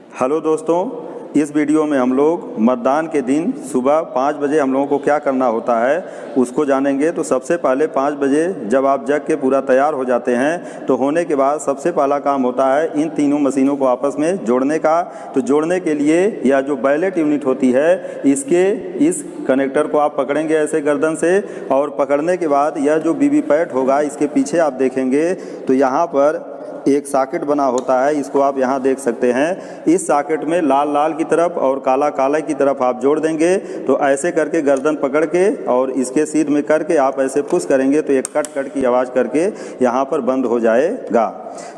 Hello दोस्तों, इस video में हम लोग मतदान के दिन सुबह 5 बजे हम लोगों को क्या करना होता है उसको जानेंगे। तो सबसे पहले 5 बजे जब आप जग के पूरा तैयार हो जाते हैं तो होने के बाद सबसे पहला काम होता है इन तीनों मशीनों को आपस में जोड़ने का। तो जोड़ने के लिए या जो बैलेट यूनिट होती है इसके इस कनेक्टर को आप पकड़ेंगे ऐसे गर्दन से, और पकड़ने के बाद यह जो वीवीपैट होगा इसके पीछे आप देखेंगे तो यहाँ पर एक सॉकेट बना होता है, इसको आप यहाँ देख सकते हैं। इस सॉकेट में लाल लाल की तरफ और काला काला की तरफ आप जोड़ देंगे। तो ऐसे करके गर्दन पकड़ के और इसके सिर में करके आप ऐसे पुश करेंगे तो एक कट कट की आवाज़ करके यहाँ पर बंद हो जाएगा।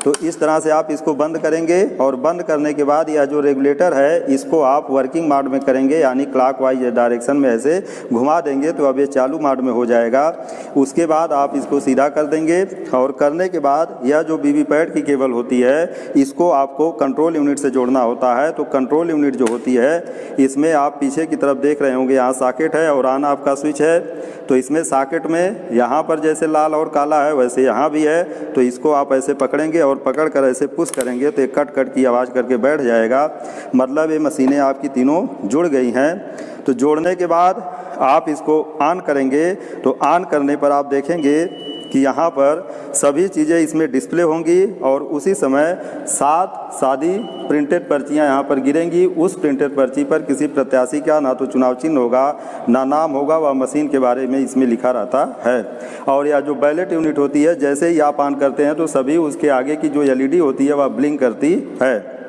तो इस तरह से आप इसको बंद करेंगे और बंद करने के बाद यह जो रेगुलेटर है इसको आप वर्किंग मोड में करेंगे, यानी क्लॉकवाइज डायरेक्शन में ऐसे घुमा देंगे तो अब ये चालू मोड में हो जाएगा। उसके बाद आप इसको सीधा कर देंगे और करने के बाद यह जो वीवीपैट की केबल होती है इसको आपको कंट्रोल यूनिट से जोड़ना होता है। तो कंट्रोल यूनिट जो होती है इसमें आप पीछे की तरफ देख रहे होंगे, यहाँ सॉकेट है और ऑन ऑफ का स्विच है। तो इसमें सॉकेट में यहाँ पर जैसे लाल और काला है वैसे यहाँ भी है। तो इसको आप ऐसे पकड़ेंगे और पकड़ कर ऐसे पुश करेंगे तो एक कट कट की आवाज़ करके बैठ जाएगा। मतलब ये मशीनें आपकी तीनों जुड़ गई हैं। तो जोड़ने के बाद आप इसको ऑन करेंगे तो ऑन करने पर आप देखेंगे कि यहाँ पर सभी चीज़ें इसमें डिस्प्ले होंगी और उसी समय 7 सादी प्रिंटेड पर्चियाँ यहाँ पर गिरेंगी। उस प्रिंटेड पर्ची पर किसी प्रत्याशी का ना तो चुनाव चिन्ह होगा ना नाम होगा, वह मशीन के बारे में इसमें लिखा रहता है। और यह जो बैलेट यूनिट होती है जैसे ही आप ऑन करते हैं तो सभी उसके आगे की जो LED होती है वह ब्लिंक करती है।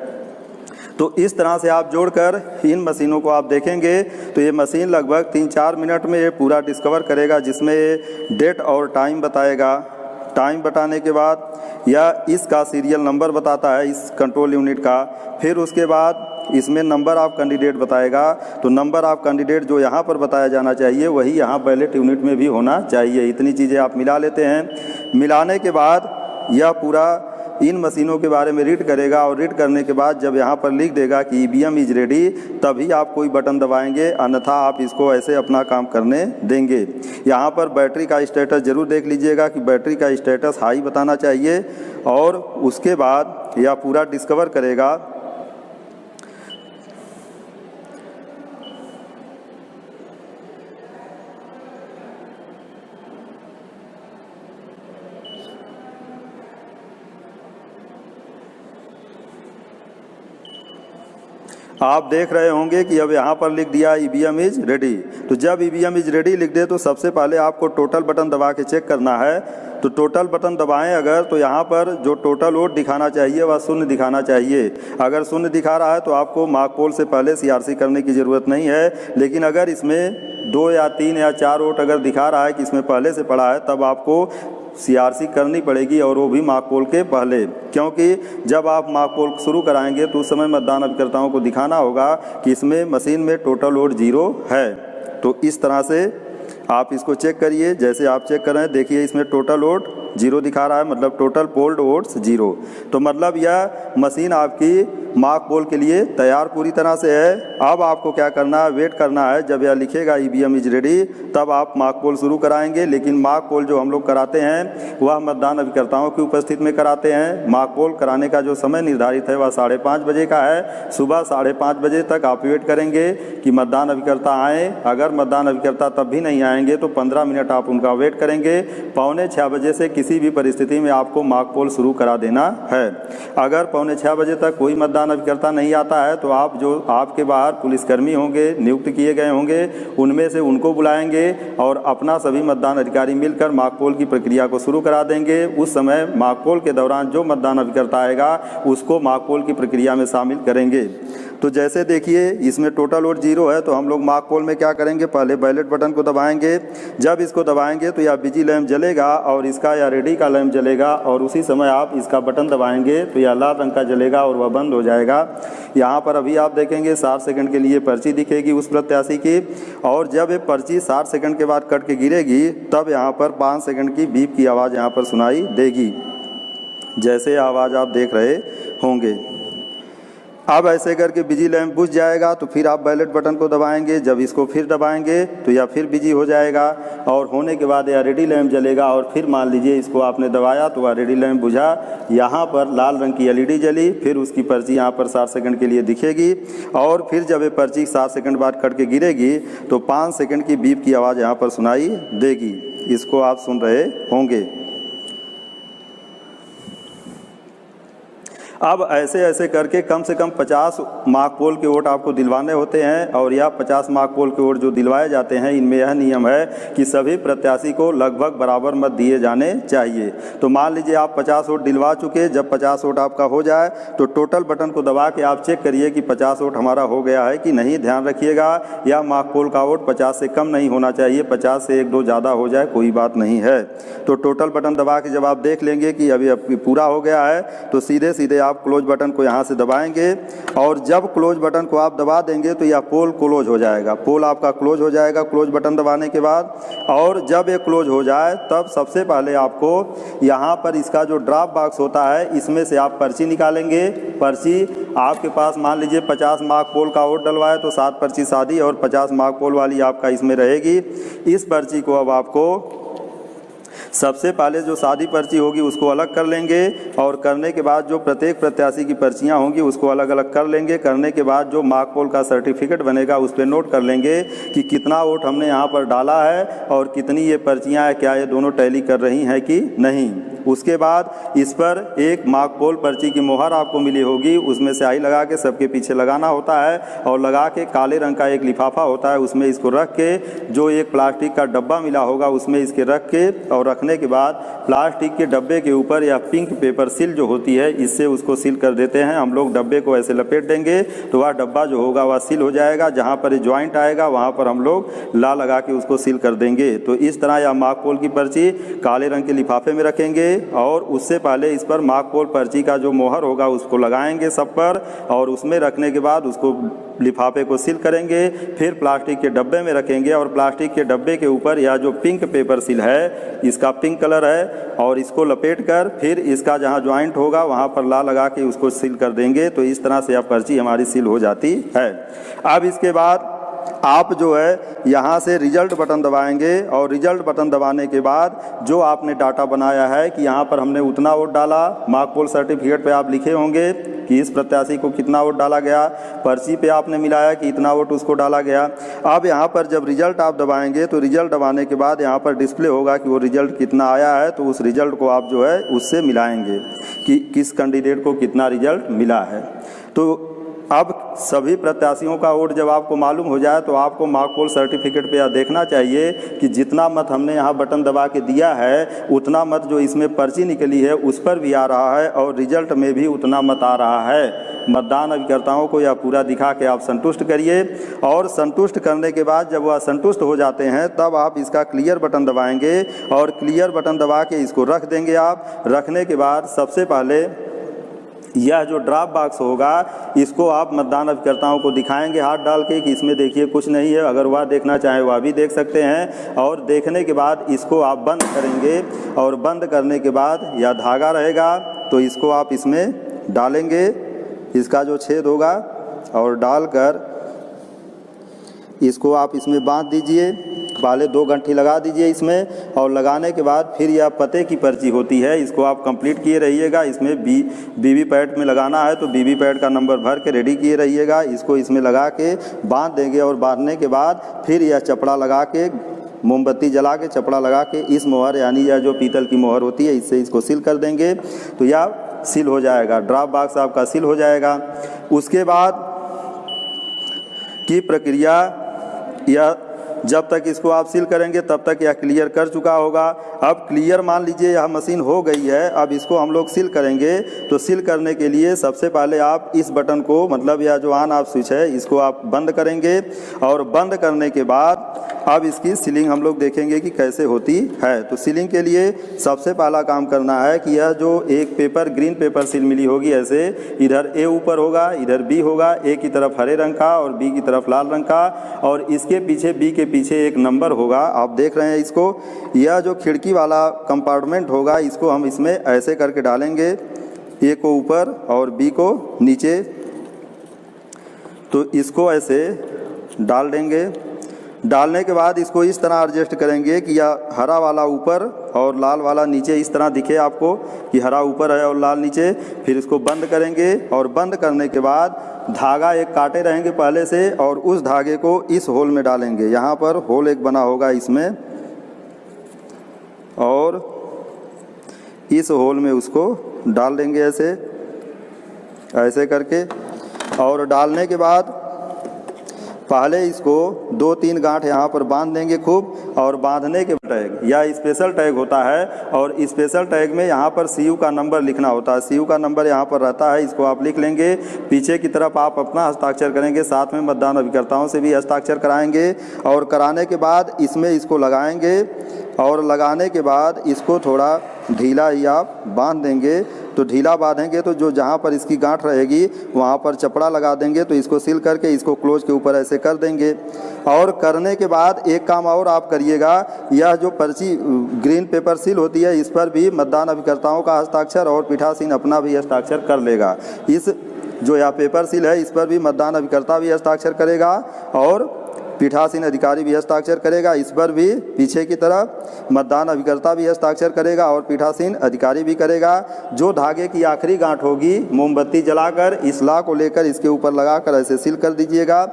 तो इस तरह से आप जोड़कर इन मशीनों को आप देखेंगे तो ये मशीन लगभग 3-4 मिनट में ये पूरा डिस्कवर करेगा, जिसमें ये डेट और टाइम बताएगा। टाइम बताने के बाद यह इसका सीरियल नंबर बताता है इस कंट्रोल यूनिट का। फिर उसके बाद इसमें नंबर ऑफ कैंडिडेट बताएगा। तो नंबर ऑफ कैंडिडेट जो यहाँ पर बताया जाना चाहिए वही यहाँ बैलेट यूनिट में भी होना चाहिए। इतनी चीज़ें आप मिला लेते हैं। मिलाने के बाद यह पूरा इन मशीनों के बारे में रीड करेगा और रीड करने के बाद जब यहाँ पर लिख देगा कि EVM इज रेडी तभी आप कोई बटन दबाएंगे, अन्यथा आप इसको ऐसे अपना काम करने देंगे। यहाँ पर बैटरी का स्टेटस ज़रूर देख लीजिएगा कि बैटरी का स्टेटस हाई बताना चाहिए। और उसके बाद यह पूरा डिस्कवर करेगा। आप देख रहे होंगे कि अब यहाँ पर लिख दिया EVM इज रेडी। तो जब EVM इज रेडी लिख दे तो सबसे पहले आपको टोटल बटन दबा के चेक करना है। तो टोटल बटन दबाएं अगर तो यहाँ पर जो टोटल वोट दिखाना चाहिए वह 0 दिखाना चाहिए। अगर 0 दिखा रहा है तो आपको मार्क पोल से पहले CRC करने की ज़रूरत नहीं है। लेकिन अगर इसमें 2 या 3 या 4 वोट अगर दिखा रहा है कि इसमें पहले से पड़ा है तब आपको CRC करनी पड़ेगी, और वो भी मार्क पोल के पहले। क्योंकि जब आप मार्क पोल शुरू कराएंगे तो उस समय मतदान अभिकर्ताओं को दिखाना होगा कि इसमें मशीन में टोटल वोट 0 है। तो इस तरह से आप इसको चेक करिए। जैसे आप चेक कर रहे हैं देखिए इसमें टोटल वोट 0 दिखा रहा है, मतलब टोटल पोल्ड वोट्स 0। तो मतलब यह मशीन आपकी मार्क पोल के लिए तैयार पूरी तरह से है। अब आपको क्या करना है, वेट करना है। जब यह लिखेगा EVM इज रेडी तब आप मार्क पोल शुरू कराएंगे। लेकिन मार्क पोल जो हम लोग कराते हैं वह मतदान अभिकर्ताओं की उपस्थिति में कराते हैं। मार्क पोल कराने का जो समय निर्धारित है वह 5:30 बजे का है। सुबह 5:30 बजे तक आप वेट करेंगे कि मतदान अभिकर्ता आएँ। अगर मतदान अभिकर्ता तब भी नहीं आएंगे तो 15 मिनट आप उनका वेट करेंगे। 5:45 बजे से किसी भी परिस्थिति में आपको मार्क पोल शुरू करा देना है। अगर 5:45 बजे तक कोई मतदान अभिकर्ता नहीं आता है तो आप जो आपके बाहर पुलिसकर्मी होंगे नियुक्त किए गए होंगे उनमें से उनको बुलाएंगे और अपना सभी मतदान अधिकारी मिलकर मार्क पोल की प्रक्रिया को शुरू करा देंगे। उस समय मार्क पोल के दौरान जो मतदान अभिकर्ता आएगा उसको मार्क पोल की प्रक्रिया में शामिल करेंगे। तो जैसे देखिए इसमें टोटल वोट 0 है। तो हम लोग मार्क पोल में क्या करेंगे, पहले बैलेट बटन को दबाएंगे। जब इसको दबाएंगे तो यह बिजी लैंप जलेगा और इसका या रेडी का लैंप जलेगा, और उसी समय आप इसका बटन दबाएंगे तो यह लाल रंग का जलेगा और वह बंद हो जाएगा। यहाँ पर अभी आप देखेंगे 60 सेकंड के लिए पर्ची दिखेगी उस प्रत्याशी की, और जब ये पर्ची 60 सेकंड के बाद कट के गिरेगी तब यहाँ पर 5 सेकंड की बीप की आवाज़ यहाँ पर सुनाई देगी, जैसे आवाज़ आप देख रहे होंगे। अब ऐसे करके बिजी लैंप बुझ जाएगा तो फिर आप बैलेट बटन को दबाएंगे, जब इसको फिर दबाएंगे तो या फिर बिजी हो जाएगा और होने के बाद या रेडी लैंप जलेगा और फिर मान लीजिए इसको आपने दबाया तो वह रेडी लैंप बुझा, यहाँ पर लाल रंग की एलईडी जली, फिर उसकी पर्ची यहाँ पर 60 सेकंड के लिए दिखेगी और फिर जब ये पर्ची 60 सेकंड बाद कट के गिरेगी तो 5 सेकंड की बीप की आवाज़ यहाँ पर सुनाई देगी। इसको आप सुन रहे होंगे। अब ऐसे ऐसे करके कम से कम 50 मार्क पोल के वोट आपको दिलवाने होते हैं और यह 50 मार्क पोल के वोट जो दिलवाए जाते हैं इनमें यह नियम है कि सभी प्रत्याशी को लगभग बराबर मत दिए जाने चाहिए। तो मान लीजिए आप 50 वोट दिलवा चुके, जब 50 वोट आपका हो जाए तो टोटल बटन को दबा के आप चेक करिए कि 50 वोट हमारा हो गया है कि नहीं। ध्यान रखिएगा यह मार्क पोल का वोट 50 से कम नहीं होना चाहिए, 50 से 1-2 ज़्यादा हो जाए कोई बात नहीं है। तो टोटल बटन दबा के जब आप देख लेंगे कि अभी पूरा हो गया है तो सीधे सीधे आप क्लोज बटन को यहाँ से दबाएंगे और जब क्लोज बटन को आप दबा देंगे तो यह पोल क्लोज हो जाएगा। पोल आपका क्लोज हो जाएगा क्लोज बटन दबाने के बाद। और जब ये क्लोज हो जाए तब सबसे पहले आपको यहाँ पर इसका जो ड्रॉप बॉक्स होता है इसमें से आप पर्ची निकालेंगे। पर्ची आपके पास मान लीजिए 50 मार्क पोल का वोट डलवाए तो 7 पर्ची सादी और 50 मार्क पोल वाली आपका इसमें रहेगी। इस पर्ची को अब आपको सबसे पहले जो सादी पर्ची होगी उसको अलग कर लेंगे और करने के बाद जो प्रत्येक प्रत्याशी की पर्चियां होंगी उसको अलग अलग कर लेंगे। करने के बाद जो मार्क पोल का सर्टिफिकेट बनेगा उस पर नोट कर लेंगे कि कितना वोट हमने यहाँ पर डाला है और कितनी ये पर्चियां हैं, क्या ये दोनों टैली कर रही हैं कि नहीं। उसके बाद इस पर एक मार्क पोल पर्ची की मोहर आपको मिली होगी, उसमें स्याही लगा के सबके पीछे लगाना होता है और लगा के काले रंग का एक लिफाफा होता है उसमें इसको रख के जो एक प्लास्टिक का डब्बा मिला होगा उसमें इसके रख के और रखने के बाद प्लास्टिक के डब्बे के ऊपर या पिंक पेपर सील जो होती है इससे उसको सील कर देते हैं हम लोग। डब्बे को ऐसे लपेट देंगे तो वह डब्बा जो होगा वह सील हो जाएगा। जहाँ पर ज्वाइंट आएगा वहाँ पर हम लोग ला लगा के उसको सील कर देंगे। तो इस तरह यह मार्क पोल की पर्ची काले रंग के लिफाफे में रखेंगे और उससे पहले इस पर मार्क पोल पर्ची का जो मोहर होगा उसको लगाएंगे सब पर और उसमें रखने के बाद उसको लिफाफे को सील करेंगे। फिर प्लास्टिक के डब्बे में रखेंगे और प्लास्टिक के डब्बे के ऊपर यह जो पिंक पेपर सील है इसका पिंक कलर है और इसको लपेट कर फिर इसका जहां ज्वाइंट होगा वहां पर ला लगा के उसको सील कर देंगे। तो इस तरह से यह पर्ची हमारी सील हो जाती है। अब इसके बाद आप जो है यहाँ से रिजल्ट बटन दबाएंगे और रिजल्ट बटन दबाने के बाद जो आपने डाटा बनाया है कि यहाँ पर हमने उतना वोट डाला, मार्क पोल सर्टिफिकेट पे आप लिखे होंगे कि इस प्रत्याशी को कितना वोट डाला गया, पर्ची पे आपने मिलाया कि इतना वोट उसको डाला गया। अब यहाँ पर जब रिजल्ट आप दबाएंगे तो रिजल्ट दबाने के बाद यहाँ पर डिस्प्ले होगा कि वो रिजल्ट कितना आया है, तो उस रिजल्ट को आप जो है उससे मिलाएंगे कि किस कैंडिडेट को कितना रिजल्ट मिला है। तो अब सभी प्रत्याशियों का वोट जब आपको मालूम हो जाए तो आपको मार्क पोल सर्टिफिकेट पे यह देखना चाहिए कि जितना मत हमने यहाँ बटन दबा के दिया है उतना मत जो इसमें पर्ची निकली है उस पर भी आ रहा है और रिजल्ट में भी उतना मत आ रहा है। मतदान अभिकर्ताओं को यह पूरा दिखा के आप संतुष्ट करिए और संतुष्ट करने के बाद जब वह संतुष्ट हो जाते हैं तब आप इसका क्लियर बटन दबाएंगे और क्लियर बटन दबा के इसको रख देंगे। आप रखने के बाद सबसे पहले यह जो ड्रॉप बॉक्स होगा इसको आप मतदान अभिकर्ताओं को दिखाएंगे हाथ डाल के कि इसमें देखिए कुछ नहीं है। अगर वह देखना चाहें वह भी देख सकते हैं और देखने के बाद इसको आप बंद करेंगे और बंद करने के बाद यह धागा रहेगा तो इसको आप इसमें डालेंगे, इसका जो छेद होगा और डालकर इसको आप इसमें बांध दीजिए। पहले 2 गंठी लगा दीजिए इसमें और लगाने के बाद फिर यह पते की पर्ची होती है, इसको आप कंप्लीट किए रहिएगा। इसमें बीवी पैड में लगाना है तो बीवी पैड का नंबर भर के रेडी किए रहिएगा। इसको इसमें लगा के बांध देंगे और बांधने के बाद फिर यह चपड़ा लगा के मोमबत्ती जला के चपड़ा लगा के इस मोहर यानी यह जो पीतल की मोहर होती है इससे इसको सील कर देंगे तो यह सील हो जाएगा। ड्रॉप बॉक्स आपका सील हो जाएगा। उसके बाद की प्रक्रिया यह जब तक इसको आप सील करेंगे तब तक यह क्लियर कर चुका होगा। अब क्लियर मान लीजिए यह मशीन हो गई है, अब इसको हम लोग सील करेंगे। तो सील करने के लिए सबसे पहले आप इस बटन को मतलब यह जो ऑन ऑफ स्विच है इसको आप बंद करेंगे और बंद करने के बाद अब इसकी सीलिंग हम लोग देखेंगे कि कैसे होती है। तो सीलिंग के लिए सबसे पहला काम करना है कि यह जो एक पेपर ग्रीन पेपर सील मिली होगी ऐसे इधर ए ऊपर होगा, इधर बी होगा, ए की तरफ हरे रंग का और बी की तरफ लाल रंग का और इसके पीछे बी के पीछे एक नंबर होगा। आप देख रहे हैं इसको, यह जो खिड़की वाला कंपार्टमेंट होगा इसको हम इसमें ऐसे करके डालेंगे, ए को ऊपर और बी को नीचे तो इसको ऐसे डाल देंगे। डालने के बाद इसको इस तरह एडजस्ट करेंगे कि या हरा वाला ऊपर और लाल वाला नीचे इस तरह दिखे आपको कि हरा ऊपर है और लाल नीचे। फिर इसको बंद करेंगे और बंद करने के बाद धागा एक काटे रहेंगे पहले से और उस धागे को इस होल में डालेंगे। यहाँ पर होल एक बना होगा इसमें, और इस होल में उसको डाल देंगे ऐसे ऐसे करके। और डालने के बाद पहले इसको 2-3 गांठ यहाँ पर बांध देंगे खूब, और बांधने के टैग या स्पेशल टैग होता है, और स्पेशल टैग में यहाँ पर सीयू का नंबर लिखना होता है। सीयू का नंबर यहाँ पर रहता है, इसको आप लिख लेंगे। पीछे की तरफ आप अपना हस्ताक्षर करेंगे, साथ में मतदान अभिकर्ताओं से भी हस्ताक्षर कराएंगे। और कराने के बाद इसमें इसको लगाएंगे, और लगाने के बाद इसको थोड़ा ढीला ही आप बांध देंगे। तो ढीला बांधेंगे तो जो जहाँ पर इसकी गांठ रहेगी वहाँ पर चपड़ा लगा देंगे। तो इसको सील करके इसको क्लोज के ऊपर ऐसे कर देंगे। और करने के बाद एक काम और आप करिएगा, यह जो पर्ची ग्रीन पेपर सील होती है इस पर भी मतदान अभिकर्ताओं का हस्ताक्षर और पीठासीन अपना भी हस्ताक्षर कर लेगा। इस जो यह पेपर सील है इस पर भी मतदान अभिकर्ता भी हस्ताक्षर करेगा और पीठासीन अधिकारी भी हस्ताक्षर करेगा। इस पर भी पीछे की तरफ मतदान अभिकर्ता भी हस्ताक्षर करेगा और पीठासीन अधिकारी भी करेगा। जो धागे की आखिरी गांठ होगी मोमबत्ती जलाकर इस ला को लेकर इसके ऊपर लगाकर ऐसे सील कर दीजिएगा।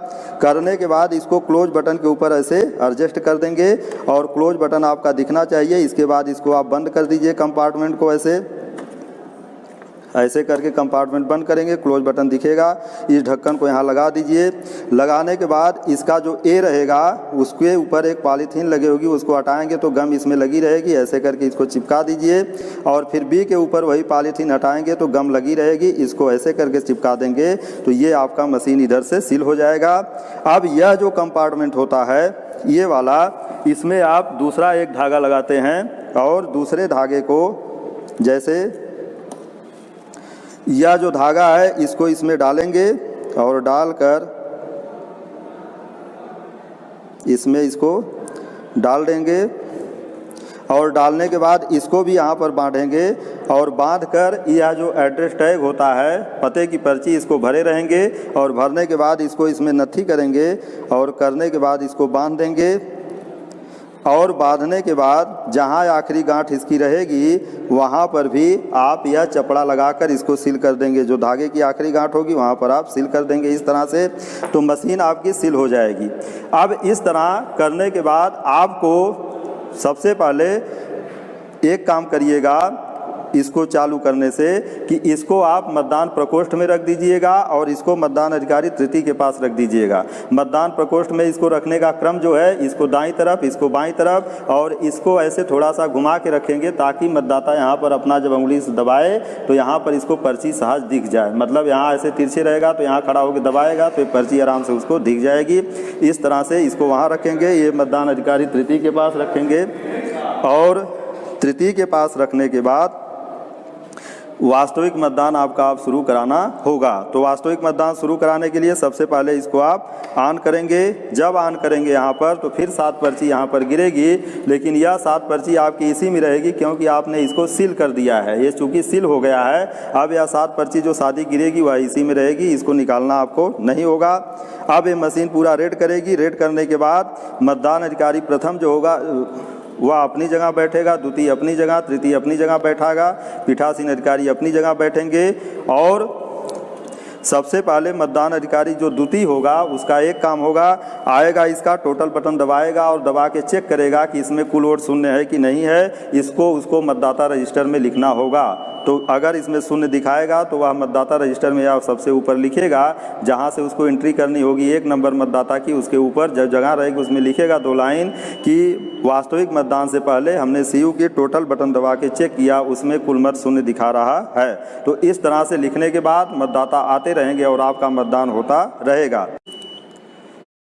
करने के बाद इसको क्लोज बटन के ऊपर ऐसे एडजस्ट कर देंगे, और क्लोज बटन आपका दिखना चाहिए। इसके बाद इसको आप बंद कर दीजिए कंपार्टमेंट को ऐसे करके कंपार्टमेंट बंद करेंगे, क्लोज बटन दिखेगा। इस ढक्कन को यहाँ लगा दीजिए। लगाने के बाद इसका जो ए रहेगा उसके ऊपर एक पॉलीथीन लगी होगी, उसको हटाएंगे तो गम इसमें लगी रहेगी। ऐसे करके इसको चिपका दीजिए, और फिर बी के ऊपर वही पॉलीथीन हटाएंगे तो गम लगी रहेगी। इसको ऐसे करके चिपका देंगे तो ये आपका मशीन इधर से सील हो जाएगा। अब यह जो कंपार्टमेंट होता है ये वाला, इसमें आप दूसरा एक धागा लगाते हैं, और दूसरे धागे को जैसे यह जो धागा है इसको इसमें डालेंगे, और डालकर इसमें इसको डाल देंगे। और डालने के बाद इसको भी यहाँ पर बांधेंगे, और बांधकर यह जो एड्रेस टैग होता है पते की पर्ची इसको भरे रहेंगे। और भरने के बाद इसको इसमें नत्थी करेंगे, और करने के बाद इसको बांध देंगे। और बांधने के बाद जहाँ आखिरी गांठ इसकी रहेगी वहाँ पर भी आप यह चपड़ा लगाकर इसको सील कर देंगे। जो धागे की आखिरी गांठ होगी वहाँ पर आप सील कर देंगे इस तरह से, तो मशीन आपकी सील हो जाएगी। अब इस तरह करने के बाद आपको सबसे पहले एक काम करिएगा इसको चालू करने से कि इसको आप मतदान प्रकोष्ठ में रख दीजिएगा, और इसको मतदान अधिकारी तृतीय के पास रख दीजिएगा। मतदान प्रकोष्ठ में इसको रखने का क्रम जो है, इसको दाईं तरफ, इसको बाईं तरफ, और इसको ऐसे थोड़ा सा घुमा के रखेंगे ताकि मतदाता यहाँ पर अपना जब उंगली से दबाए तो यहाँ पर इसको पर्ची सहज दिख जाए। मतलब यहाँ ऐसे तिरछे रहेगा तो यहाँ खड़ा होकर दबाएगा तो पर्ची आराम से उसको दिख जाएगी। इस तरह से इसको वहाँ रखेंगे। ये मतदान अधिकारी तृतीय के पास रखेंगे, और तृतीय के पास रखने के बाद वास्तविक मतदान आपका आप शुरू कराना होगा। तो वास्तविक मतदान शुरू कराने के लिए सबसे पहले इसको आप ऑन करेंगे। जब ऑन करेंगे यहाँ पर तो फिर 7 पर्ची यहाँ पर गिरेगी, लेकिन यह 7 पर्ची आपकी इसी में रहेगी क्योंकि आपने इसको सील कर दिया है। ये चूँकि सील हो गया है, अब यह 7 पर्ची जो शादी गिरेगी वह इसी में रहेगी, इसको निकालना आपको नहीं होगा। अब ये मशीन पूरा रेड करेगी। रेड करने के बाद मतदान अधिकारी प्रथम जो होगा वह अपनी जगह बैठेगा, द्वितीय अपनी जगह, तृतीय अपनी जगह बैठागा, पीठासीन अधिकारी अपनी जगह बैठेंगे। और सबसे पहले मतदान अधिकारी जो द्वितीय होगा उसका एक काम होगा, आएगा इसका टोटल बटन दबाएगा और दबा के चेक करेगा कि इसमें कुल वोट शून्य है कि नहीं है। इसको उसको मतदाता रजिस्टर में लिखना होगा। तो अगर इसमें शून्य दिखाएगा तो वह मतदाता रजिस्टर में या सबसे ऊपर लिखेगा, जहां से उसको एंट्री करनी होगी 1 नंबर मतदाता की, उसके ऊपर जब जगह रहेगी उसमें लिखेगा 2 लाइन कि वास्तविक मतदान से पहले हमने सीयू की टोटल बटन दबा के चेक किया, उसमें कुल मत शून्य दिखा रहा है। तो इस तरह से लिखने के बाद मतदाता आते रहेंगे और आपका मतदान होता रहेगा।